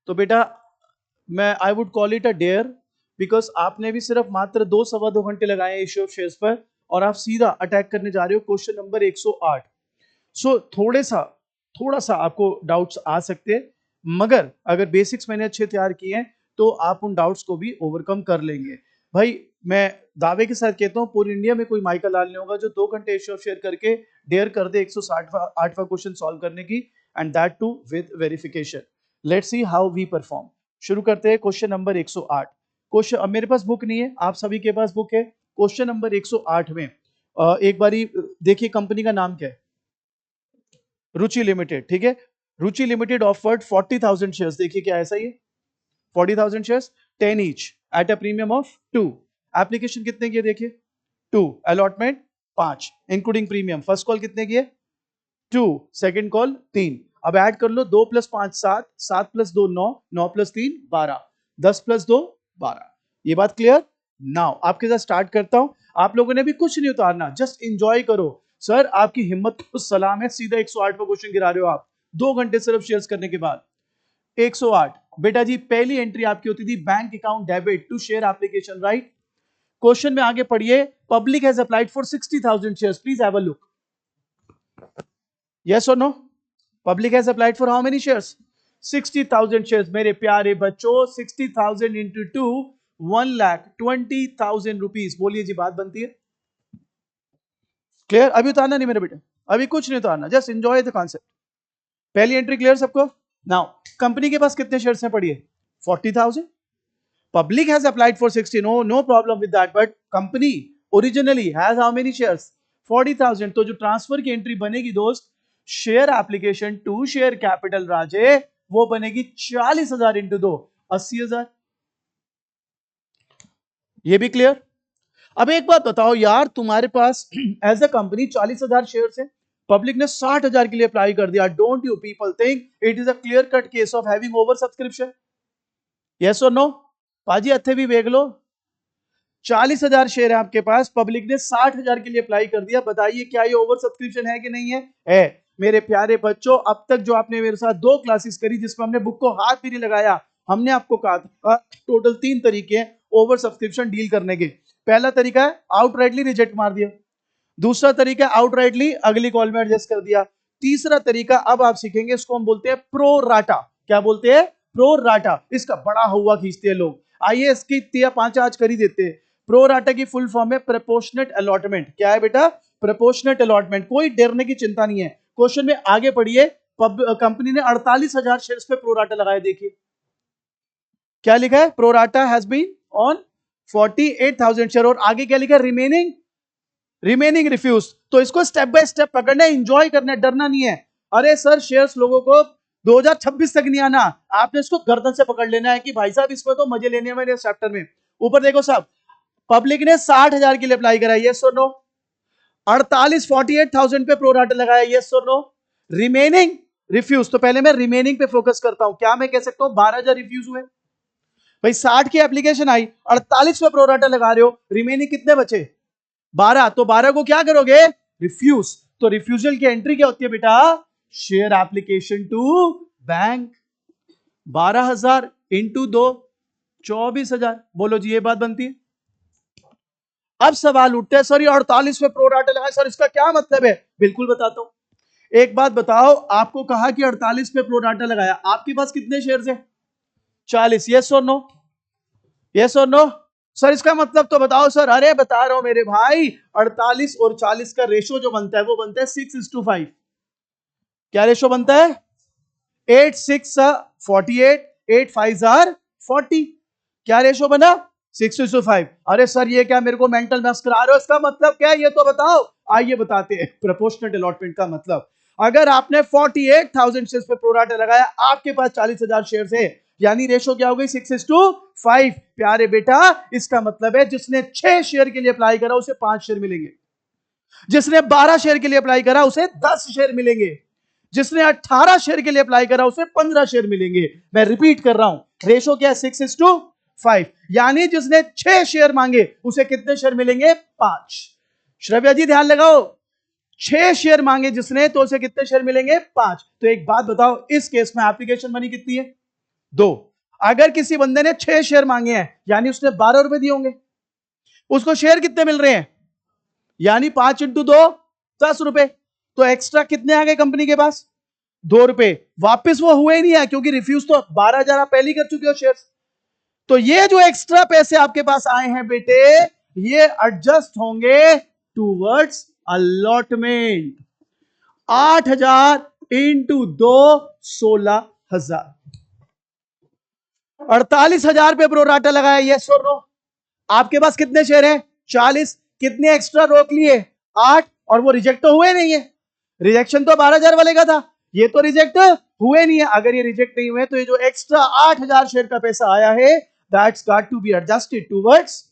तो बेटा मैं I would call it a dare, because आपने भी सिर्फ मात्र 2 सवा 2 घंटे लगाए इश्यू ऑफ शेयर्स पर और आप सीधा अटैक करने जा रहे हो क्वेश्चन नंबर 108। सो थोड़ा सा आपको डाउट्स आ सकते हैं, मगर अगर बेसिक्स मैंने अच्छे तैयार किए हैं तो आप उन डाउट्स को भी ओवरकम कर लेंगे। भाई मैं दावे के साथ कहता हूं पूरी इंडिया में कोई माइकल लाल नहीं होगा जो 2 घंटे इश्यू ऑफ शेयर करके डेयर कर दे 168वां क्वेश्चन सॉल्व करने की, and that too with verification. Let's see how we perform. शुरू करते हैं क्वेश्चन नंबर 108। क्वेश्चन, अब मेरे पास बुक नहीं है, आप सभी के पास बुक है। क्वेश्चन नंबर 108 में एक बारी देखिए कंपनी का नाम क्या है, रुचि लिमिटेड। ठीक है, रुचि लिमिटेड ऑफर्ड 40,000 शेयर्स। देखिए क्या ऐसा ही है, 40,000 shares 10 each at a premium of 2। Application कितने की है देखिए 2, allotment 5 including premium. First call कितने की है 2, सेकंड कॉल 3। अब ऐड कर लो 2 + 5 7, 7 + 2 9, 9 + 3 12, 10 + 2 12। ये बात क्लियर? नाउ आपके साथ स्टार्ट करता हूं। आप लोगों ने भी कुछ नहीं उतारना, जस्ट एंजॉय करो। सर आपकी हिम्मत को सलाम है, सीधा 108वां क्वेश्चन गिरा रहे हो आप 2 घंटे सिर्फ शेयर्स करने के बाद। 108 बेटा जी, पहली एंट्री आपकी होती थी bank account debit to share application, right? Question में आगे पढ़िए, public has applied for 60,000 shares, please have a look. Yes और no? Public has applied for how many shares? 60,000 shares. मेरे प्यारे बच्चों 60,000 इंटू 2, 1,20,000 रुपीज। बोलिए जी, बात बनती है? क्लियर? अभी उतारना नहीं मेरे बेटे, अभी कुछ नहीं उतारना, जस्ट एंजॉय द कॉन्सेप्ट। पहली एंट्री क्लियर सबको? नाउ कंपनी के पास कितने शेयर्स हैं पढ़िए, 40,000। Public has applied for 60, no problem with that, but company originally has how many shares? 40,000। तो जो ट्रांसफर की एंट्री बनेगी दोस्त, share application to share capital राजे, वो बनेगी 40,000 इंटू 2, 80,000। ये भी क्लियर? अब एक बात बताओ यार, तुम्हारे पास एज अ कंपनी 40,000 शेयर्स है, पब्लिक ने 60,000 के लिए अप्लाई कर दिया। Don't you people think it is a clear cut case of having over subscription? Yes और नो? पाजी अथे भी देख लो, 40,000 शेयर है आपके पास, पब्लिक ने 60,000 के लिए अप्लाई कर दिया। बताइए क्या ये ओवर सब्सक्रिप्शन है कि नहीं है? है। मेरे प्यारे बच्चों, अब तक जो आपने मेरे साथ 2 क्लासेस करी जिसमें हमने बुक को हाथ भी नहीं लगाया, हमने आपको कहा था टोटल 3 तरीके हैं ओवर सब्सक्रिप्शन डील करने के। पहला तरीका है आउटराइटली रिजेक्ट मार दिया, दूसरा तरीका आउटराइटली अगली कॉल में एडजस्ट कर दिया, तीसरा तरीका अब आप सीखेंगे, इसको हम बोलते हैं प्रो राटा। क्या बोलते हैं? Pro rata. इसका बड़ा हुआ खींचते हैं लोग, आइए इसकी 3-5 आज कर ही देते हैं। प्रो राटा की फुल फॉर्म है प्रपोर्शनेट अलॉटमेंट। क्या है बेटा? Proportionate allotment. कोई डरने की चिंता नहीं है। क्वेश्चन में आगे पढ़िए, कंपनी ने 48,000 शेयर्स पे प्रो राटा लगाया। देखिए क्या लिखा है, pro rata has been on 48,000 share, और आगे क्या लिखा है, रिमेनिंग रिफ्यूज। तो इसको स्टेप बाय स्टेप पकड़ना है, एंजॉय करना है, डरना नहीं है। अरे सर शेयर्स लोगों को 2026 तक नहीं आना, आपने इसको गर्दन से पकड़ लेना है कि भाई साहब इसमें तो मजे लेने हैं मेरे चैप्टर में। ऊपर देखो साहब, पब्लिक ने 60,000 के लिए अप्लाई करा, यस और नो? 48,000 पे प्रोराटा लगाया, यस और नो? रिमेनिंग रिफ्यूज, तो पहले मैं रिमेनिंग पे फोकस करता हूं। क्या मैं कह सकता हूं 12,000 रिफ्यूज हुए? भाई 60 की एप्लीकेशन आई, 48 पे प्रोराटा लगा रहे हो, रिमेनिंग कितने बचे? 12। तो 12 को क्या करोगे? रिफ्यूज। तो रिफ्यूजल की एंट्री क्या होती है बेटा? Share application to bank. 12,000 into 2, 24,000। बोलो जी, ये बात बनती है? अब सवाल उठते हैं, सर ये 48 पे प्रोराटा लगाए, सर इसका क्या मतलब है? बिल्कुल बताता हूं। एक बात बताओ, आपको कहा कि 48 पे प्रोराटा लगाया, आपके पास कितने शेयर है? 40। यस और नो? यस और नो? सर इसका मतलब तो बताओ सर। अरे बता रहा हूं मेरे भाई, 48 और 40 का रेशो जो बनता है वो बनता है 6:5। क्या रेशो बनता है? 8 6 48, 8 5 40। क्या रेशो बना? 6:5। अरे सर ये क्या मेरे को मेंटल मैथ्स करा रहे हो, इसका मतलब क्या है ये तो बताओ। आइए बताते हैं प्रोपोर्शनल अलॉटमेंट का मतलब। अगर आपने 48,000 शेयर्स पे प्रोराटा लगाया, आपके पास 40,000 शेयर्स है, यानी रेशो क्या हो गई? 6:5। प्यारे बेटा, इसका मतलब है जिसने 6 शेयर के लिए अप्लाई करा उसे 5 शेयर मिलेंगे, जिसने 12 शेयर के लिए अप्लाई करा उसे 10 शेयर मिलेंगे, जिसने 18 शेयर के लिए अप्लाई करा उसे 15 शेयर मिलेंगे। मैं रिपीट कर रहा हूं, रेशो क्या है? 6:5। यानी जिसने 6 शेयर मांगे उसे कितने शेयर मिलेंगे? 5। श्रव्या जी ध्यान लगाओ, 6 शेयर मांगे जिसने तो उसे कितने शेयर मिलेंगे? 5। तो एक बात बताओ, इस केस में एप्लीकेशन मनी कितनी है? 2। अगर किसी बंदे ने 6 शेयर मांगे हैं यानी उसने 12 रुपए दिए होंगे, उसको शेयर कितने मिल रहे हैं, यानी 5 इंटू 2 10 रुपए, तो एक्स्ट्रा कितने आ गए कंपनी के पास, 2 रुपए। वापस वो हुए नहीं है क्योंकि रिफ्यूज तो 12,000 आप पहले ही कर चुके हो शेयर। तो ये जो एक्स्ट्रा पैसे आपके पास आए हैं बेटे, ये एडजस्ट होंगे टूवर्ड्स अलॉटमेंट। 8,000 इंटू 2 16,000, 48,000 पे प्रोराटा लगाया, यस और नो। आपके पास कितने शेयर हैं, 40, कितने एक्स्ट्रा रोक लिए, 8, और वो रिजेक्ट तो हुए नहीं है, रिजेक्शन तो 12,000 वाले का था, ये तो रिजेक्ट हुए नहीं है। अगर ये रिजेक्ट नहीं हुए तो ये जो एक्स्ट्रा 8,000 शेयर का पैसा आया है, that's got to be adjusted towards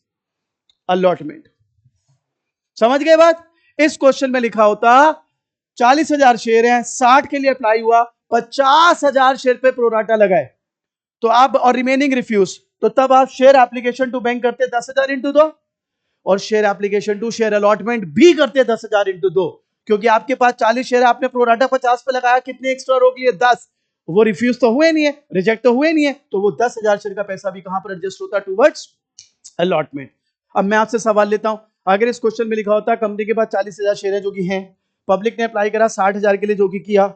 allotment. समझ गए बात? इस क्वेश्चन में लिखा होता 40,000 शेयर हैं, 60 के लिए अप्लाई हुआ, 50,000 शेयर पे प्रोराटा लगाए, तो आप और रिमेनिंग रिफ्यूज, तो तब आप शेयर एप्लीकेशन टू बैंक करते 10,000 इंटू 2, और share application to share allotment भी करते 10,000 इंटू 2, क्योंकि आपके पास 40 शेयर, आपने प्रोराटा 50 पे लगाया, कितने एक्स्ट्रा रोक लिए, 10, वो रिफ्यूज तो हुए नहीं है, रिजेक्ट तो हुए नहीं है, तो वो 10,000 शेयर का पैसा भी कहां पर एडजस्ट होता, टुवर्ड्स अलॉटमेंट। अब मैं आपसे सवाल लेता हूं, अगर इस क्वेश्चन में लिखा होता कंपनी के पास 40,000 शेयर है जो कि हैं, पब्लिक ने अप्लाई करा 60,000 के लिए जो कि किया,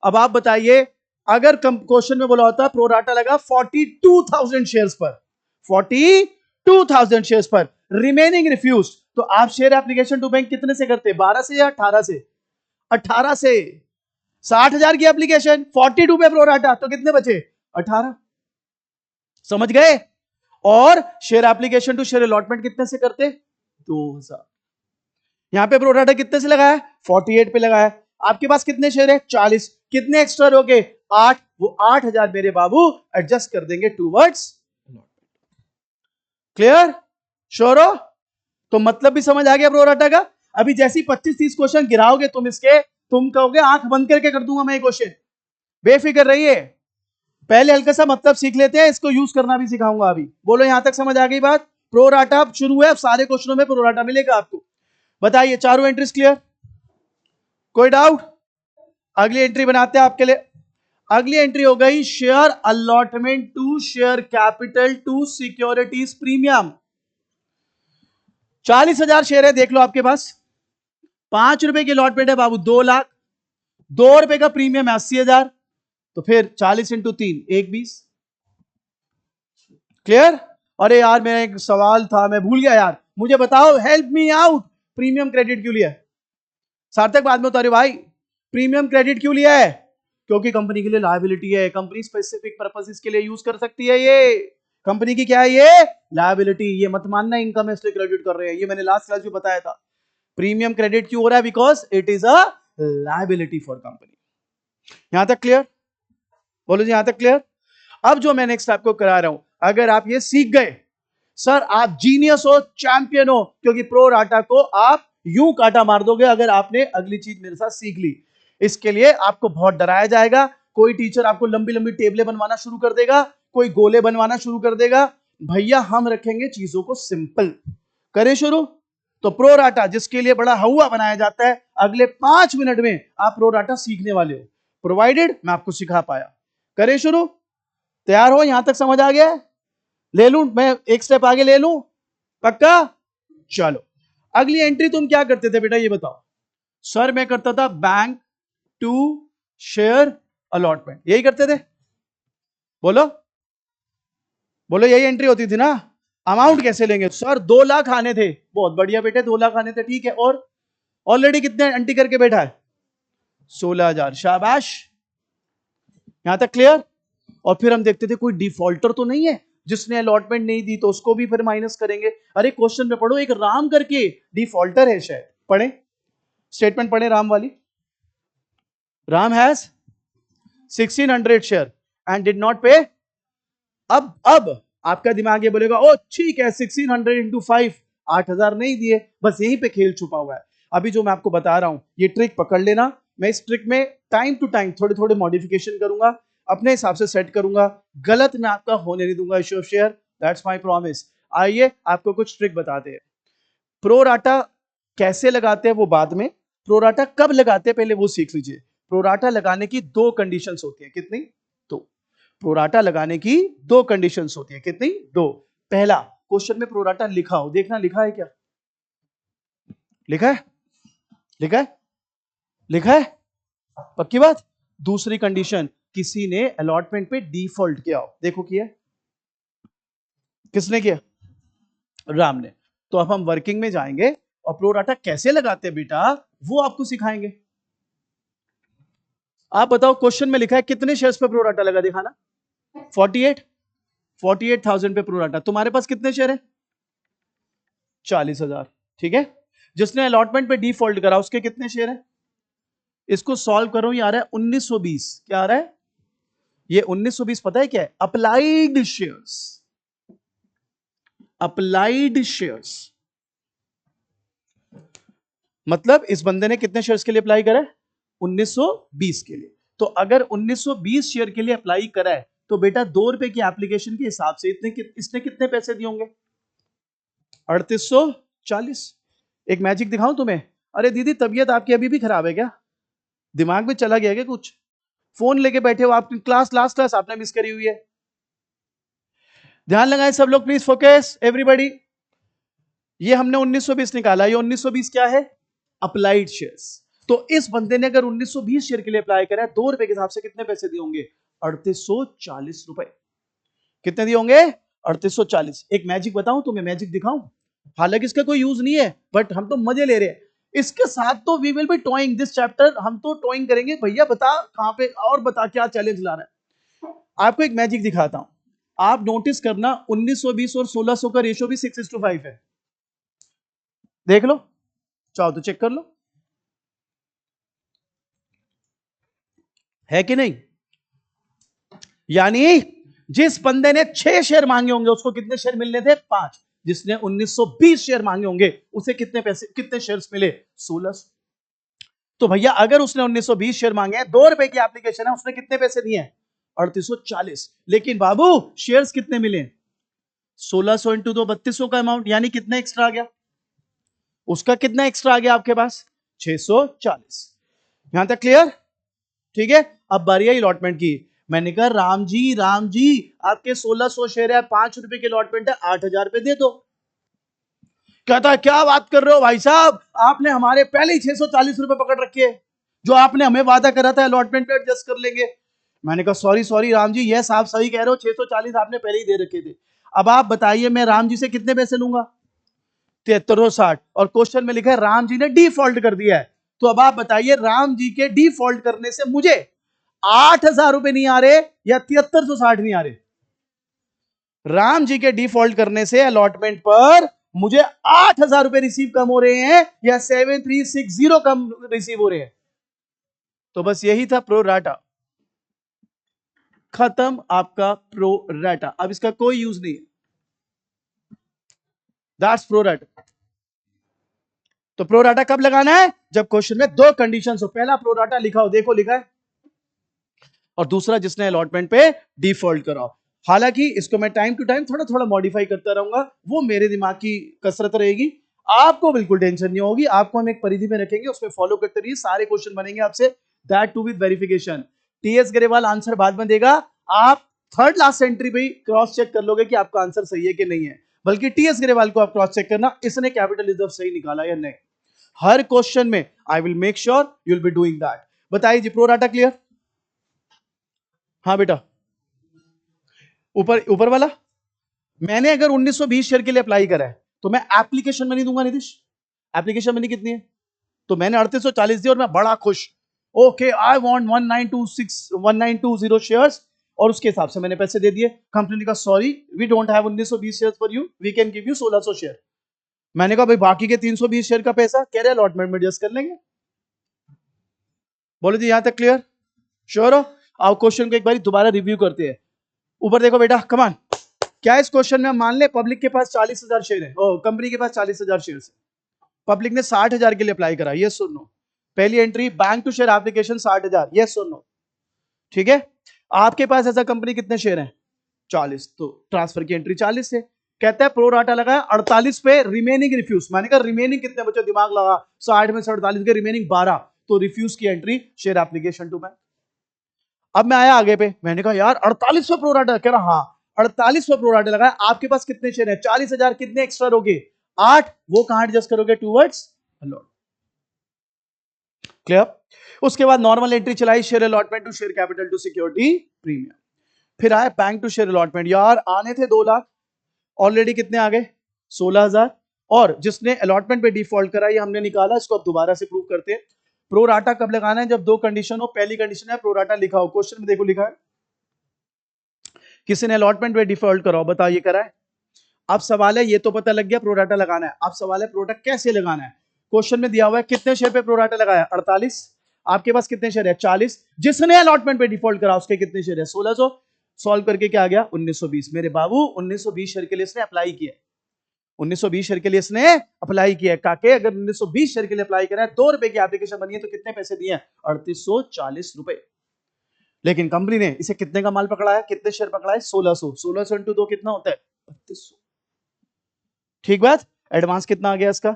अब आप बताइए अगर क्वेश्चन में बोला होता प्रोराटा लगा 42,000 शेयर्स पर, 42,000 शेयर्स पर, रिमेनिंग रिफ्यूज, तो आप शेयर एप्लीकेशन टू बैंक कितने से करते, 12 से या 18 से, 18 से। 60,000 की एप्लीकेशन, 42 पे प्रोराटा, तो कितने बचे, 18। समझ गए? और share application to share allotment कितने से करते, 2,000। यहां पे प्रोराटा कितने से लगाया, 48 पे लगाया। आपके पास कितने शेयर है, 40, कितने एक्स्ट्रा रोके, 8, वो 8,000 मेरे बाबू एडजस्ट कर देंगे टूवर्ड्स। क्लियर, श्योर हो? तो मतलब भी समझ आ गया प्रोराटा का। अभी जैसी 25-30 क्वेश्चन गिराओगे तुम इसके, तुम कहोगे आंख बंद करके कर दूंगा मैं ये क्वेश्चन, बेफिक्र रहिए। पहले हल्का सा मतलब सीख लेते हैं, इसको यूज करना भी सिखाऊंगा अभी। बोलो यहां तक समझ आ गई बात? प्रोराटा शुरू है, अब सारे क्वेश्चनों में प्रोराटा मिलेगा आपको। बताइए चारों एंट्रीज क्लियर, कोई डाउट? अगली एंट्री बनाते हैं आपके लिए। अगली एंट्री हो गई share allotment to share capital to securities premium. 40,000 share है, देख लो आपके पास, 5 रुपए की अलॉटमेंट है बाबू, 2 लाख, 2 रुपए का प्रीमियम है 80,000, तो फिर 40 इंटू 3 120। क्लियर? अरे यार मेरा एक सवाल था मैं भूल गया यार, मुझे बताओ, help me out, premium credit क्यों लिया? सार्थक बाद में उतारे भाई, प्रीमियम क्रेडिट क्यों लिया है? क्योंकि कंपनी के लिए लायबिलिटी है, कंपनी स्पेसिफिक पर्पसेस के लिए यूज कर सकती है, ये कंपनी की क्या है, ये लायबिलिटी। ये मत मानना इनकम है इसलिए क्रेडिट कर रहे हैं, ये मैंने लास्ट क्लास में बताया था। प्रीमियम क्रेडिट क्यों हो रहा है? Because it is a liability for company. यहां तक क्लियर? बोलो जी यहां तक क्लियर? अब जो मैं नेक्स्ट आपको करा रहा हूं, अगर आप ये सीख गए, सर आप जीनियस हो, चैंपियन हो, क्योंकि प्रो राटा को आप यूं काटा मार दोगे अगर आपने अगली चीज मेरे साथ सीख ली। इसके लिए आपको बहुत डराया जाएगा, कोई टीचर आपको लंबी लंबी टेबलें बनवाना शुरू कर देगा, कोई गोले बनवाना शुरू कर देगा। भैया हम रखेंगे चीजों को सिंपल। करें शुरू? तो प्रो राटा जिसके लिए बड़ा हवा बनाया जाता है, अगले 5 मिनट में आप प्रो राटा सीखने वाले हो, प्रोवाइडेड मैं आपको सिखा पाया। करें शुरू? तैयार हो? यहां तक समझ आ गया? ले लूं मैं एक स्टेप आगे ले लूं? पक्का? चलो अगली एंट्री तुम क्या करते थे बेटा ये बताओ? सर मैं करता था बैंक टू शेयर अलॉटमेंट, यही करते थे? बोलो बोलो, यही एंट्री होती थी ना? अमाउंट कैसे लेंगे सर? 2 लाख आने थे, बहुत बढ़िया बेटे 2 लाख आने थे, ठीक है, और ऑलरेडी कितने एंट्री करके बैठा है? 16,000, शाबाश। यहां तक क्लियर? और फिर हम देखते थे कोई डिफॉल्टर तो नहीं है जिसने अलॉटमेंट नहीं दी, तो उसको भी फिर माइनस करेंगे। अरे क्वेश्चन में पढ़ो, एक राम करके डिफॉल्टर है शायद, पढ़े स्टेटमेंट, पढ़े राम वाली। Ram has 1600 share and did not पे। अब आपका दिमाग ये बोलेगा ओ ठीक है 1600 इंटू 5, 8,000 नहीं दिए, बस यहीं पे खेल छुपा हुआ है। अभी जो मैं आपको बता रहा हूं ये ट्रिक पकड़ लेना, मैं इस ट्रिक में टाइम टू टाइम थोड़े थोड़े मॉडिफिकेशन करूंगा, अपने हिसाब से सेट करूंगा, गलत मैं आपका होने नहीं दूंगा issue of share, that's my promise. आइए आपको कुछ ट्रिक बताते हैं। प्रो राटा कैसे लगाते हैं वो बाद में, प्रो राटा कब लगाते हैं पहले वो सीख लीजिए। प्रो राटा लगाने की 2 कंडीशंस होती है, कितनी? 2। प्रोराटा लगाने की दो कंडीशंस होती है, कितनी? दो। पहला, क्वेश्चन में प्रोराटा लिखा हो, देखना लिखा है क्या, लिखा है, लिखा है, लिखा है, पक्की बात। दूसरी कंडीशन, किसी ने अलॉटमेंट पे डिफॉल्ट किया हो, देखो किया, किसने किया? राम ने। तो अब हम वर्किंग में जाएंगे और प्रोराटा कैसे लगाते हैं बेटा वो आपको सिखाएंगे। आप बताओ, क्वेश्चन में लिखा है कितने शेयर्स पे प्रोराटा लगा, दिखाना। 48,000 पे प्रोराटा। तुम्हारे पास कितने शेयर है? 40,000, ठीक है। जिसने अलॉटमेंट पे डिफॉल्ट करा उसके कितने शेयर है? इसको सॉल्व करो, ये आ रहा है 1920। क्या आ रहा है? ये 1920 पता है क्या है? Applied shares, applied shares. मतलब इस बंदे ने कितने शेयर्स के लिए अप्लाई करा है? 1920 के लिए। तो अगर 1920 शेयर के लिए अप्लाई करा है तो बेटा 2 रुपए की एप्लीकेशन के हिसाब से इसने कितने पैसे दिए होंगे? 3840। एक मैजिक दिखाऊं तुम्हें? अरे दीदी तबीयत आपकी अभी भी खराब है क्या? दिमाग में चला गया क्या कुछ? फोन लेके बैठे हो, आपकी क्लास, लास्ट क्लास आपने मिस करी हुई है। ध्यान लगाएं सब लोग, प्लीज फोकस एवरीबॉडी। ये हमने 1920 निकाला, ये 1920 क्या है? Applied shares. तो इस बंदे ने अगर 1920 शेयर के लिए अप्लाई करा है, 2 रुपए के हिसाब से कितने पैसे दिए होंगे? 3840 रुपए। कितने दिए होंगे? 3840। एक मैजिक बताऊं तुम्हें, मैजिक दिखाऊं? हालांकि इसका कोई यूज नहीं है, बट हम तो मजे ले रहे हैं इसके साथ। तो we will be towing this chapter, हम तो टॉइंग करेंगे। भैया बता कहां पे, और बता क्या चैलेंज ला रहा है। आपको एक मैजिक दिखाता हूं, आप नोटिस करना 1920 और 1600 का रेशियो भी 6:5 है। देख लो, चाहो तो चेक कर लो, है कि नहीं? यानी जिस बंदे ने 6 शेयर मांगे होंगे उसको कितने शेयर मिलने थे? 5। जिसने 1920 शेयर मांगे होंगे उसे कितने पैसे, कितने शेयर्स मिले? 1600। तो भैया अगर उसने 1920 शेयर मांगे हैं, 2 रुपए की एप्लीकेशन है, उसने कितने पैसे दिए हैं? 3840। लेकिन बाबू शेयर्स कितने मिले? 1600 इंटू 2, 3200 का अमाउंट, यानी कितना एक्स्ट्रा आ गया? उसका कितना एक्स्ट्रा आ गया आपके पास? 640। यहां तक क्लियर? ठीक है। अब बारी आई अलॉटमेंट की। मैंने कहा राम जी आपके 1600 शेयर है, 5 रुपए की अलॉटमेंट है, 8,000 रुपए दे दो। कहता है क्या बात कर रहे हो भाई साहब, आपने हमारे पहले ही 640 रुपए पकड़ रखे, जो आपने हमें वादा करा था अलॉटमेंट पे एडजस्ट कर लेंगे। मैंने कहा सॉरी राम जी, यस आप सही कह रहे हो, 640 आपने पहले ही दे रखे थे। अब आप बताइए मैं राम जी से कितने पैसे लूंगा? 7360। और क्वेश्चन में लिखा है राम जी ने डिफॉल्ट कर दिया है। तो अब आप बताइए राम जी के डिफॉल्ट करने से मुझे 8,000 रुपए नहीं आ रहे या 7360 नहीं आ रहे? राम जी के डिफॉल्ट करने से अलॉटमेंट पर मुझे 8,000 रुपए रिसीव कम हो रहे हैं या 7360 कम रिसीव हो रहे हैं? तो बस यही था प्रो राटा। खत्म आपका प्रो राटा, अब इसका कोई यूज नहीं है। That's pro rata. तो प्रो राटा कब लगाना है? जब क्वेश्चन में दो कंडीशंस हो। पहला प्रो राटा लिखा हो, देखो लिखा है, और दूसरा जिसने अलॉटमेंट पे डिफॉल्ट करा हो। हालांकि इसको मैं टाइम टू टाइम थोड़ा थोड़ा मॉडिफाई करता रहूंगा, वो मेरे दिमाग की कसरत रहेगी, आपको बिल्कुल टेंशन नहीं होगी। आपको हम एक परिधि में रखेंगे, उसमें फॉलो करते रहिए, सारे क्वेश्चन बनेंगे आपसे, that too with verification. TS Grewal answer बाद में देगा, आप थर्ड लास्ट एंट्री पे क्रॉस चेक कर लोगे कि आपका आंसर सही है कि नहीं है। बल्कि टीएस ग्रेवाल को आप क्रॉस चेक करना, इसने कैपिटल रिजर्व सही निकाला या नहीं। हर क्वेश्चन में I will make sure you will be doing that. बताइए जी, प्रो डाटा क्लियर? हाँ बेटा, ऊपर ऊपर वाला। मैंने अगर 1920 शेयर के लिए अप्लाई करा है तो मैं एप्लीकेशन मनी दूंगा नीतीश। एप्लीकेशन मनी कितनी है? तो मैंने 3840 दी और मैं बड़ा खुश, ओके आई वांट 1920 शेयर्स, और उसके हिसाब से मैंने पैसे दे दिए। कंपनी का sorry we don't have 1920 shares for you, we can give you 1600 share. मैंने कहा भाई बाकी के 320 शेयर का पैसा कह रहे अलॉटमेंट में एडजस्ट कर लेंगे। बोले जी यहां तक क्लियर? श्योर हो? आओ क्वेश्चन को एक बार दोबारा रिव्यू करते हैं। ऊपर देखो बेटा, कमान। क्या इस क्वेश्चन में मान ले पब्लिक के पास 40,000 शेयर है, कंपनी के पास 40,000 शेयर है, पब्लिक ने 60,000 के लिए अप्लाई करा, ये सुन लो। पहली entry bank to share application 60,000, ये सुन लो, ठीक है। आपके पास ऐसा कंपनी कितने शेयर हैं? 40, तो ट्रांसफर की एंट्री 40 से। कहता है प्रो राटा लगाया 48 पे, रिमेनिंग रिफ्यूज। मैंने कहा रिमेनिंग कितने बचे? दिमाग लगा, 60 में से 48 के रिमेनिंग 12, तो रिफ्यूज की entry share application to bank. अब मैं आया आगे पे, मैंने कहा यार 48वां प्रोराटा, कह रहा हाँ 48वां प्रोराटा लगाया। आपके पास कितने शेयर है? 40,000, कितने एक्स्ट्रा दोगे? 8। वो कहां एडजस्ट करोगे? Towards allot. क्लियर? उसके बाद नॉर्मल एंट्री चलाई, share allotment to share capital to security premium. फिर आया बैंक टू शेयर अलॉटमेंट। यार आने थे 2 लाख, ऑलरेडी कितने आ गए? 16,000। और जिसने अलॉटमेंट पे डिफॉल्ट करा ये हमने निकाला, इसको अब दोबारा से प्रूव करते हैं। प्रोराटा कब लगाना है? जब 2 कंडीशन हो। पहली कंडीशन है प्रोराटा लिखा हो, क्वेश्चन में देखो लिखा है किसी ने अलॉटमेंट पे डिफॉल्ट कराओ, बताओ ये करा है? अब सवाल है, ये तो पता लग गया प्रोराटा लगाना है, अब सवाल है प्रोराटा कैसे लगाना है। क्वेश्चन में दिया हुआ है कितने शेयर पे प्रोराटा लगाया? 48। आपके पास कितने शेयर है? 40। जिसने अलॉटमेंट पे डिफॉल्ट करा उसके कितने शेयर है? 1600। सॉल्व करके क्या आ गया? 1920। मेरे बाबू 1920 शेयर के लिए इसने अप्लाई किया, 1920 शेयर के लिए इसने अप्लाई किया। काके अगर 1920 शेयर के लिए अप्लाई करा है, 2 रुपए की एप्लीकेशन बनी है, तो कितने पैसे दिए? 3840 रुपए। लेकिन कंपनी ने इसे कितने का माल पकड़ा है? कितने शेयर पकड़ा है? 1600। 1600 इंटू 2 कितना होता है? 3200। ठीक बात? एडवांस कितना आ गया इसका?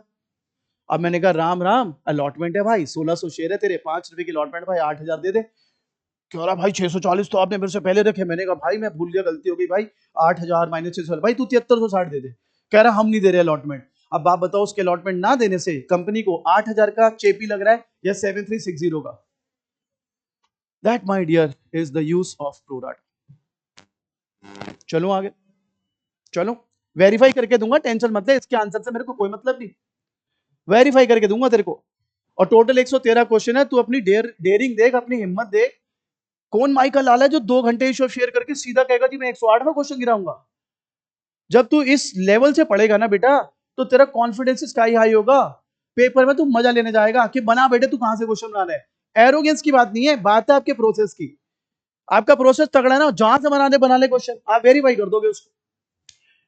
अब मैंने कहा राम राम, अलॉटमेंट है भाई, 1600 शेयर है तेरे, 5 रुपए की अलॉटमेंट भाई, 8000 दे दे। कह रहा भाई 640 तो आपने मेरे से पहले रखे। मैंने कहा भाई मैं भूल गया, गलती हो गई भाई, 8000 माइनस 600, भाई तू 7360 दे दे। कह रहा हम नहीं दे रहे अलॉटमेंट। अब आप बताओ उसके अलॉटमेंट ना देने से कंपनी को 8000 का चेपी लग रहा है या 7360 का? That my dear is the use of prorata. चलो आगे, चलो वेरीफाई करके दूंगा, टेंशन मत ले, इसके आंसर से मेरे को कोई मतलब नहीं, वेरीफाई करके दूंगा तेरे को। और टोटल 113 क्वेश्चन है, तू अपनी डेयरिंग देख, अपनी हिम्मत देख। कौन माई का लाल है जो 2 घंटे इशू शेयर करके सीधा कहेगा जी मैं 108वां क्वेश्चन गिराऊंगा? जब तू इस लेवल से पढ़ेगा ना बेटा, तो तेरा कॉन्फिडेंस स्काई हाई होगा, पेपर में तू मजा लेने जाएगा कि बना बेटे तू कहां से क्वेश्चन बनाना है। एरोगेंस की बात नहीं है, बात है आपके प्रोसेस की। आपका प्रोसेस तगड़ा है ना, जहां से बना ले क्वेश्चन, आप वेरीफाई कर दोगे उसको।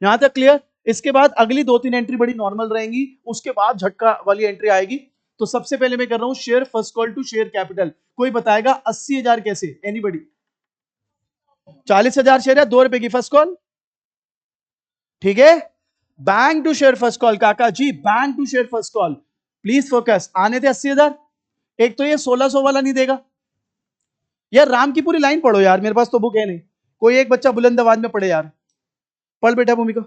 यहां तक क्लियर? इसके बाद अगली 2-3 एंट्री बड़ी नॉर्मल रहेंगी, उसके बाद झटका वाली एंट्री आएगी। तो सबसे पहले मैं कर रहा हूं share first call to share capital. कोई बताएगा 80,000 कैसे? एनीबडी? 40,000 शेयर है, 2 रुपए की फर्स्ट कॉल, ठीक है। Bank to share first call, काका जी bank to share first call, please focus. आने थे 80,000, एक तो ये 1600 वाला नहीं देगा यार। राम की पूरी लाइन पढ़ो यार, मेरे पास तो बुक है नहीं, कोई एक बच्चा बुलंद आवाज में पढ़े यार, पढ़ बेटा भूमिका।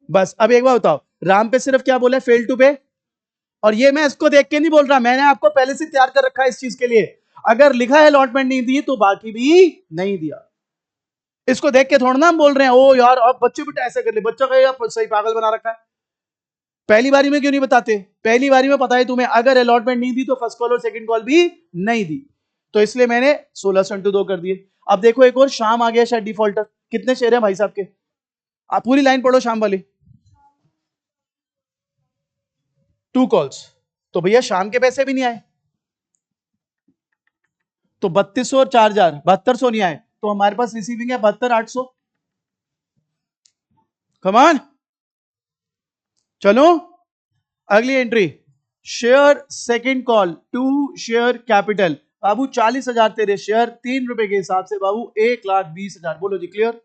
बस अब एक बार बताओ, राम पे सिर्फ क्या बोला है? फेल टू पे। और ये मैं इसको देख के नहीं बोल रहा, मैंने आपको पहले से तैयार कर रखा है इस चीज के लिए। अगर लिखा है अलॉटमेंट नहीं दी तो बाकी भी नहीं दिया। इसको देख के थोड़ा ना हम बोल रहे हैं ओ यार अब बच्चे बेटा ऐसे कर ले, बच्चा कहेगा सही पागल बना रखा है। पहली बारी में क्यों नहीं बताते? पहली बारी में पता है तुम्हें, अगर अलॉटमेंट नहीं दी तो फर्स्ट कॉल और सेकंड कॉल भी नहीं दी। तो इसलिए मैंने 1600 इंटू 2 कर दिए। अब देखो एक और शाम आ गया शायद डिफॉल्टर। कितने शेयर है भाई साहब के? आप पूरी लाइन पढ़ो शाम वाली। 2 कॉल्स, तो भैया शाम के पैसे भी नहीं आए, तो 3200 और 4000, 7200 नहीं आए, तो हमारे पास रिसीविंग है 72,800। कमान, चलो अगली entry, share second call to share capital. बाबू 40,000 तेरे शेयर, 3 रुपए के हिसाब से बाबू 1,20,000। बोलो जी clear?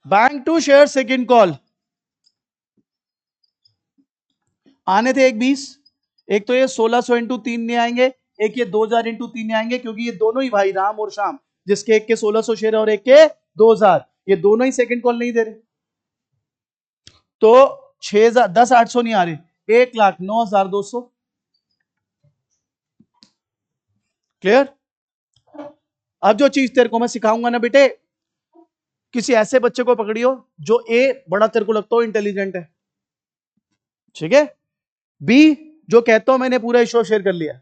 Bank to share second call, आने थे 1,20, एक तो ये 1600 इंटू 3 नहीं आएंगे, एक ये 2,000 इंटू 3 नहीं आएंगे, क्योंकि ये दोनों ही भाई राम और श्याम, जिसके एक के 1600 शेयर है और एक के 2,000, ये दोनों ही सेकंड कॉल नहीं दे रहे, तो 6,000 10,800 नहीं आ रहे, 1,09,200। क्लियर? अब जो चीज तेरे को मैं सिखाऊंगा ना बेटे, किसी ऐसे बच्चे को पकड़ियो जो ए बड़ा तेरे को लगता हो इंटेलिजेंट है, ठीक है, बी जो कहता हूं मैंने पूरा इशू शेयर कर लिया,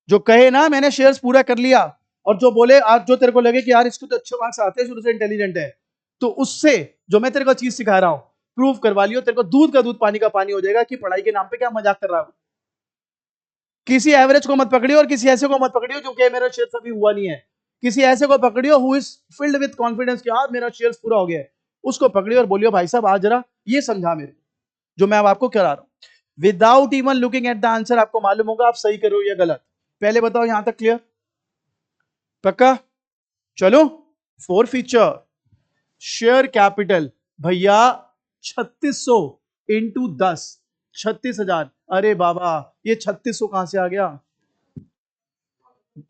जो कहे ना मैंने शेयर्स पूरा कर लिया, और जो बोले आज जो तेरे को लगे कि यार इसको तो अच्छे मार्क्स आते हैं, शुरू से इंटेलिजेंट है, तो उससे जो मैं तेरे को चीज सिखा रहा हूं प्रूव करवा लियो, तेरे को दूध का दूध पानी का पानी हो जाएगा कि पढ़ाई के नाम पे क्या मजाक कर रहा हूं। किसी एवरेज को मत पकड़ियो और किसी ऐसे को मत पकड़ियो जो कि मेरा शेयर अभी हुआ नहीं है, किसी ऐसे को पकड़ियो who is filled with confidence कि हाँ मेरा शेयर पूरा हो गया है, उसको पकड़ियो और बोलियो भाई साहब आज जरा ये समझा मेरे जो मैं अब आपको करा रहा हूं, without even looking at the answer आपको मालूम होगा आप सही करो या गलत। पहले बताओ यहां तक क्लियर? पक्का? चलो, 4 फीचर शेयर कैपिटल भैया 3600 इंटू 10, 36,000। अरे बाबा, ये 3600 कहां से आ गया?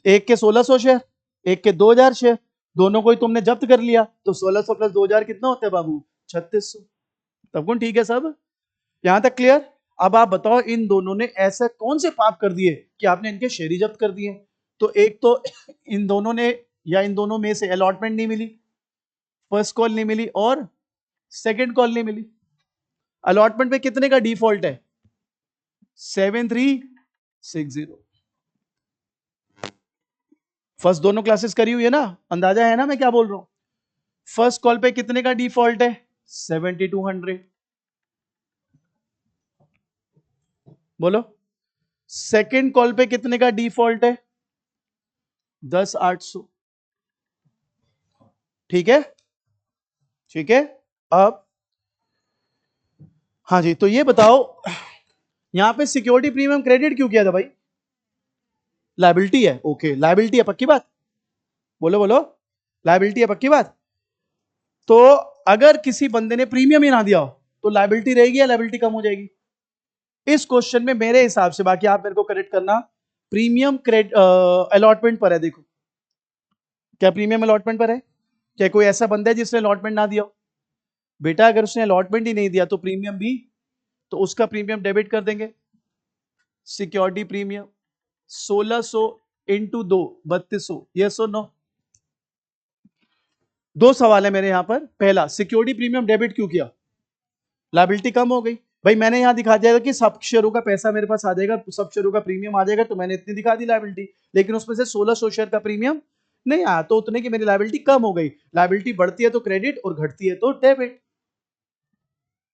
एक के 1600 शेयर, एक के 2000 शेयर, दोनों को ही तुमने जब्त कर लिया, तो 1600 प्लस 2000 कितना होता है बाबू? 3600। तब कौन ठीक है सब? यहां तक क्लियर? अब आप बताओ, इन दोनों ने ऐसे कौन से पाप कर दिए कि आपने इनके शेयर ही जब्त कर दिए? तो एक तो इन दोनों ने, या इन दोनों में से अलॉटमेंट नहीं मिली, फर्स्ट कॉल नहीं मिली और सेकंड कॉल नहीं मिली। अलॉटमेंट पे कितने का डिफॉल्ट है? 7360। फर्स्ट दोनों क्लासेस करी हुई है ना, अंदाजा है ना मैं क्या बोल रहा हूं? फर्स्ट कॉल पे कितने का डिफॉल्ट है? 7200। बोलो, सेकंड कॉल पे कितने का डिफॉल्ट है? 10800। ठीक है, ठीक है। अब हाँ जी, तो ये बताओ, यहां पे सिक्योरिटी प्रीमियम क्रेडिट क्यों किया था भाई? लायबिलिटी है, ओके, लायबिलिटी है, पक्की बात? बोलो बोलो, लायबिलिटी है, पक्की बात? तो अगर किसी बंदे ने प्रीमियम ही ना दिया हो तो लायबिलिटी रहेगी या लायबिलिटी कम हो जाएगी? इस क्वेश्चन में मेरे हिसाब से, बाकी आप मेरे को करेक्ट करना, प्रीमियम क्रेडिट अलॉटमेंट पर है। देखो, क्या प्रीमियम अलॉटमेंट पर है? क्या कोई ऐसा बंदा है जिसने अलॉटमेंट ना दिया हो? बेटा, अगर उसने अलॉटमेंट ही नहीं दिया तो प्रीमियम भी, तो उसका प्रीमियम डेबिट कर देंगे। Security premium 1600 into 2, 3200। यस और नो? दो सवाल है मेरे यहां पर। पहला, सिक्योरिटी प्रीमियम डेबिट क्यों किया? लायबिलिटी कम हो गई। भाई मैंने यहां दिखा दिया कि सब शेयरों का पैसा मेरे पास आ जाएगा, सब शेयरों का प्रीमियम आ जाएगा, तो मैंने इतनी दिखा दी लायबिलिटी, लेकिन उसमें से 1600 शेयर का प्रीमियम नहीं आया, तो उतने की मेरी लायबिलिटी कम हो गई। लायबिलिटी बढ़ती है तो क्रेडिट और घटती है तो डेबिट।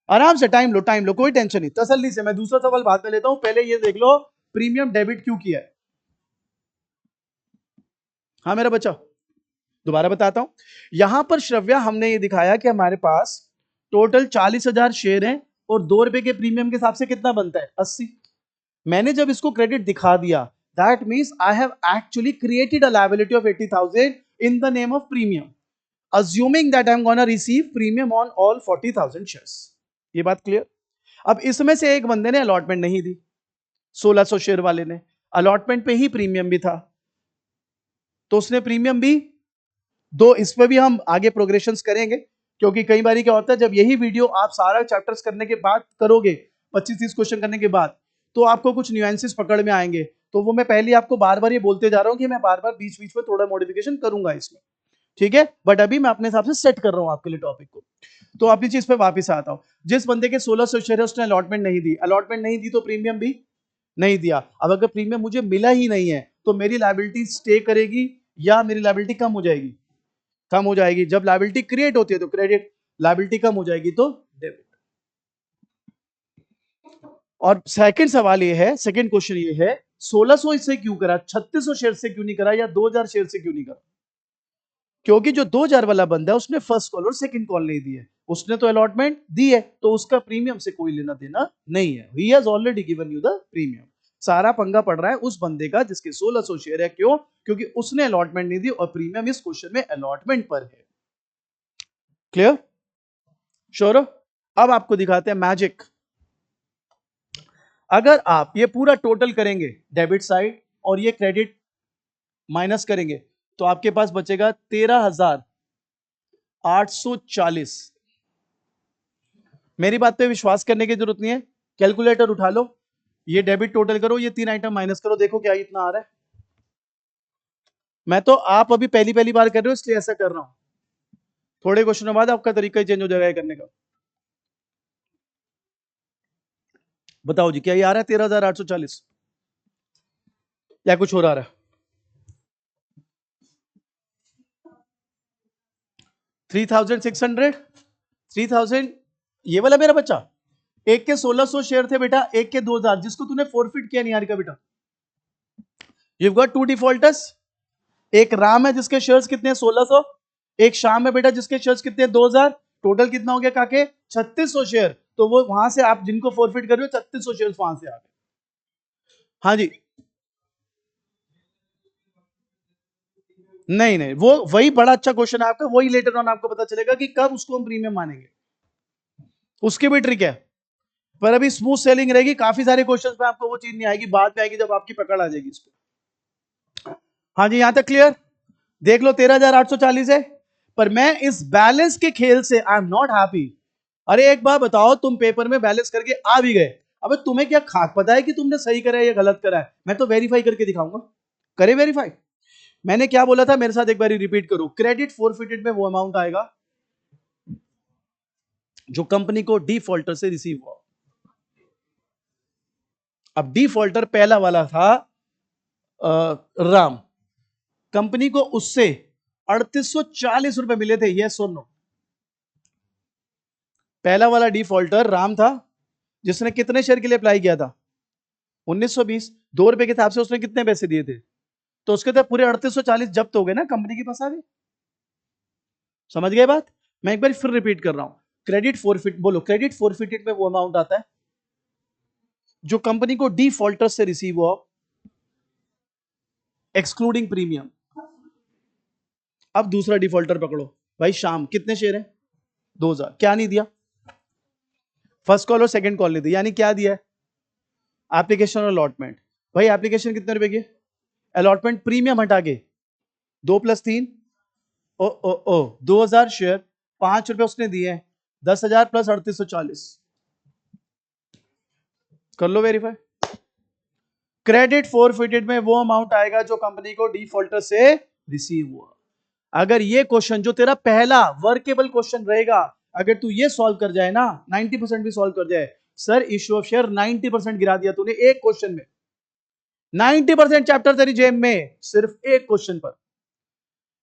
आराम से टाइम लो, कोई टेंशन नहीं, तसल्ली से। मैं दूसरा सवाल बाद में लेता हूं, पहले ये देख लो प्रीमियम डेबिट क्यों किया है। हाँ मेरा बच्चा, दोबारा बताता हूं। यहां पर श्रव्या, हमने ये दिखाया कि हमारे पास टोटल 40,000 शेयर हैं और 2 रुपए के प्रीमियम के हिसाब से कितना बनता है? 80। मैंने जब इसको क्रेडिट दिखा दिया, that means I have actually created a liability of 80,000 in the name of premium, assuming that I'm gonna receive premium on all 40,000 shares। ये बात क्लियर? अब इसमें से एक बंदे ने अलॉटमेंट नहीं दी, 1600 शेयर वाले ने, अलॉटमेंट पे ही प्रीमियम भी था, तो उसने प्रीमियम भी दो। इस पे भी हम आगे प्रोग्रेशन करेंगे, क्योंकि कई बार क्या होता है, जब यही वीडियो आप सारा चैप्टर्स करने के बाद करोगे, 25-30 क्वेश्चन करने के बाद, तो आपको कुछ न्यूएंसेस पकड़ में आएंगे। तो वो मैं पहले आपको बार बार ये बोलते जा रहा हूं कि मैं बार बार बीच बीच में थोड़ा मॉडिफिकेशन करूंगा इसमें, ठीक है? बट अभी मैं अपने हिसाब से सेट कर रहा हूं आपके लिए टॉपिक को। तो अपनी चीज पे वापस आता हूं। जिस बंदे के 1600 शेयर है उसने अलॉटमेंट नहीं दी, अलॉटमेंट नहीं दी तो प्रीमियम भी नहीं दिया। अब अगर प्रीमियम मुझे मिला ही नहीं है तो मेरी लायबिलिटी स्टे करेगी या मेरी लायबिलिटी कम हो जाएगी? कम हो जाएगी। जब लायबिलिटी क्रिएट होती है तो क्रेडिट, लायबिलिटी कम हो जाएगी तो डेबिट। और सेकंड सवाल ये है, सेकंड क्वेश्चन ये है, 1600 इससे क्यों करा, 3600 शेयर से क्यों नहीं करा, या 2000 शेयर से क्यों नहीं करा? क्योंकि जो 2000 वाला बंदा है उसने फर्स्ट कॉल और सेकंड कॉल नहीं दी है, उसने तो अलॉटमेंट दी है, तो उसका प्रीमियम से कोई लेना देना नहीं है। He has already given you the premium. सारा पंगा पड़ रहा है उस बंदे का जिसके 1600 शेयर है। क्यों? क्योंकि उसने अलॉटमेंट नहीं दी और प्रीमियम इस क्वेश्चन में अलॉटमेंट पर है। क्लियर? श्योर? अब आपको दिखाते हैं मैजिक। अगर आप ये पूरा टोटल करेंगे डेबिट साइड और ये क्रेडिट माइनस करेंगे, तो आपके पास बचेगा 13,840। मेरी बात पे विश्वास करने की जरूरत नहीं है, कैलकुलेटर उठा लो, ये डेबिट टोटल करो, ये 3 आइटम माइनस करो, देखो क्या इतना आ रहा है। मैं तो, आप अभी पहली पहली बार कर रहे हो इसलिए ऐसा कर रहा हूं, थोड़े क्वेश्चनों बाद आपका तरीका ही चेंज हो जाएगा करने का। बताओ जी, क्या ये आ रहा है 13,840 या कुछ और आ रहा है? 3,600, 3,000, ये वाला मेरा बच्चा। एक के 1600 शेयर थे बेटा, एक के 2000, जिसको तूने फोरफिट किया निहारिका बेटा। यू गॉट टू डिफॉल्टर्स, एक राम है जिसके शेयर्स कितने हैं 1600, एक शाम है बेटा जिसके शेयर्स कितने हैं 2000। टोटल कितना हो गया काके? 3600 शेयर। तो वो वहां से आप जिनको फोरफिट कर रहे हो 3600 शेयर्स वहां से आ गए। हाँ जी, नहीं नहीं, वो वही बड़ा अच्छा क्वेश्चन है आपका, वही लेटर ऑन आपको पता चलेगा कि कब उसको हम प्रीमियम मानेंगे। उसकी भी ट्रिक है। पर अभी स्मूथ सेलिंग रहेगी, काफी सारे क्वेश्चंस में आपको वो चीज नहीं आएगी, बाद में आएगी जब आपकी पकड़ आ जाएगी इस पे। हाँ जी, यहां तक क्लियर? देख लो 13,840 है, पर मैं इस बैलेंस के खेल से आई एम नॉट हैप्पी। अरे एक बात बताओ, तुम पेपर में बैलेंस करके आ भी गए, अबे तुम्हें क्या खाक पता है कि तुमने सही करा है या गलत करा है? मैं तो वेरीफाई करके दिखाऊंगा। करे वेरीफाई। मैंने क्या बोला था, मेरे साथ एक बार रिपीट करो। क्रेडिट फॉरफिटेड में वो अमाउंट आएगा जो कंपनी को डिफॉल्टर से रिसीव हुआ। अब डिफॉल्टर पहला वाला था राम, कंपनी को उससे 3840 रुपए मिले थे, यस और नो? पहला वाला डिफॉल्टर राम था, जिसने कितने शेयर के लिए अप्लाई किया था? 1920। 2 रुपए के हिसाब से उसने कितने पैसे दिए थे? तो उसके तो पूरे 3840 जब्त हो गए ना, कंपनी के पास आ गए। समझ गए बात? मैं एक बार फिर रिपीट कर रहा हूं। क्रेडिट फॉरफिट, बोलो, क्रेडिट फॉरफिटेड में वो अमाउंट आता है जो कंपनी को डिफॉल्टर से रिसीव हुआ एक्सक्लूडिंग प्रीमियम। अब दूसरा डिफॉल्टर पकड़ो भाई, शाम, कितने शेयर हैं? 2000। क्या नहीं दिया? फर्स्ट कॉल और सेकंड कॉल नहीं दी, यानी क्या दिया है? एप्लीकेशन और अलॉटमेंट। भाई एप्लीकेशन कितने रुपए की? अलॉटमेंट प्रीमियम हटा के 2 + 3, ओ ओ ओ 2000 शेयर, 5 रुपए उसने दिए हैं, 10,000 + 3840। कर लो वेरीफाई। क्रेडिट फॉरफिटेड में वो अमाउंट आएगा जो कंपनी को डिफॉल्टर से रिसीव हुआ। अगर ये क्वेश्चन जो तेरा पहला वर्केबल क्वेश्चन रहेगा, अगर तू ये सॉल्व कर जाए ना, 90% भी सॉल्व कर जाए, सर इश्यू ऑफ शेयर 90% गिरा दिया तूने एक क्वेश्चन में। 90% चैप्टर तेरी जेब में सिर्फ एक क्वेश्चन पर।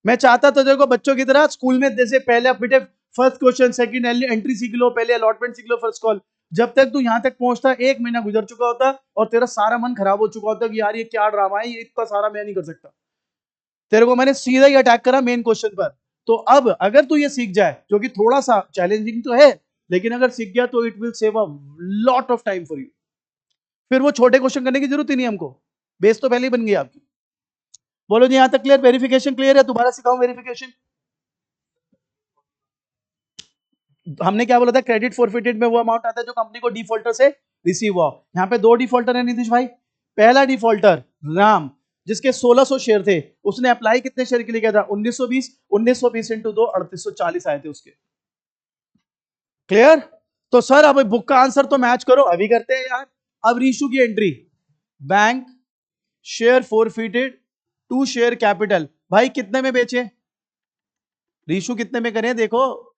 मैं चाहता तो देखो बच्चों की तरह स्कूल में जैसे पहले बेटे फर्स्ट क्वेश्चन, सेकंड एंट्री सीख लो, पहले अलॉटमेंट सीख लो, फर्स्ट कॉल। जब तक तू यहां तक पहुंचता 1 महीना गुजर चुका होता और तेरा सारा मन खराब हो चुका होता कि यार ये क्या ड्रामा है, ये इतना सारा मैं नहीं कर सकता। तेरे को मैंने सीधा ही अटैक करा मेन क्वेश्चन पर। तो अब अगर तू ये सीख जाए, जो कि थोड़ा सा चैलेंजिंग तो है, लेकिन अगर सीख गया तो it will save a lot of time for you. फिर वो छोटे क्वेश्चन करने की जरूरत ही नहीं हमको, बेस तो पहले ही बन गई आपकी। बोलो जी, यहां तक क्लियर? वेरिफिकेशन क्लियर है? दोबारा सिखाऊं वेरिफिकेशन? हमने क्या बोला था? क्रेडिट फॉरफिटेड में वो अमाउंट आता है जो कंपनी को डिफॉल्टर से रिसीव हुआ। यहां पे 2 डिफॉल्टर है नीतीश भाई। पहला डिफॉल्टर राम, जिसके 1600 शेयर थे, उसने अप्लाई कितने शेयर के लिए किया था? 1920। 1920 × 2 3840 आए थे उसके। क्लियर? तो सर अब बुक का आंसर तो मैच करो, अभी करते हैं यार। अब रीशू की entry, bank share forfeited to share capital, भाई कितने में बेचे? रीशू कितने में करें देखो,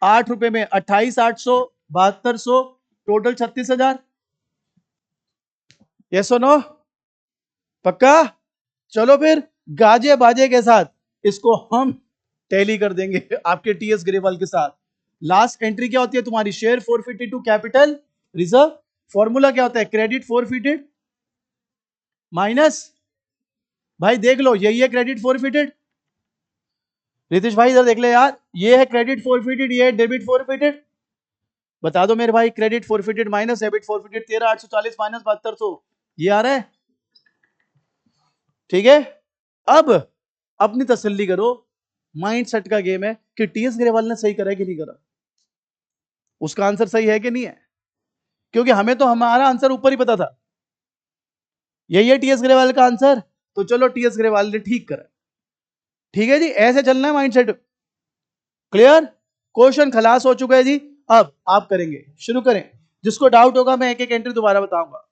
8 रुपए में 28,800, 7200, टोटल 36,000। ये सुनो, पक्का? चलो फिर गाजे बाजे के साथ इसको हम टैली कर देंगे आपके टीएस ग्रेवाल के साथ। लास्ट एंट्री क्या होती है तुम्हारी? Share forfeited to capital reserve. Formula क्या होता है? क्रेडिट फॉरफिटेड माइनस, भाई देख लो यही है क्रेडिट फॉरफिटेड। रितेश भाई इधर देख ले यार, ये है क्रेडिट फॉरफिटेड, ये है डेबिट फॉरफिटेड। बता दो मेरे भाई, credit forfeited minus debit forfeited, 13,840 minus 7200, ये आ रहा है? ठीक है। अब अपनी तसल्ली करो, माइंड सेट का गेम है कि टीएस ग्रेवाल ने सही करा है कि नहीं करा, उसका आंसर सही है कि नहीं है, क्योंकि हमें तो हमारा आंसर ऊपर ही पता था। यही है टीएस ग्रेवाल का आंसर, तो चलो टीएस ग्रेवाल ने ठीक करा। ठीक है जी, ऐसे चलना है माइंड सेट। क्लियर? क्वेश्चन खलास हो चुका है जी। अब आप करेंगे, शुरू करें। जिसको डाउट होगा मैं एक एक एंट्री दोबारा बताऊंगा।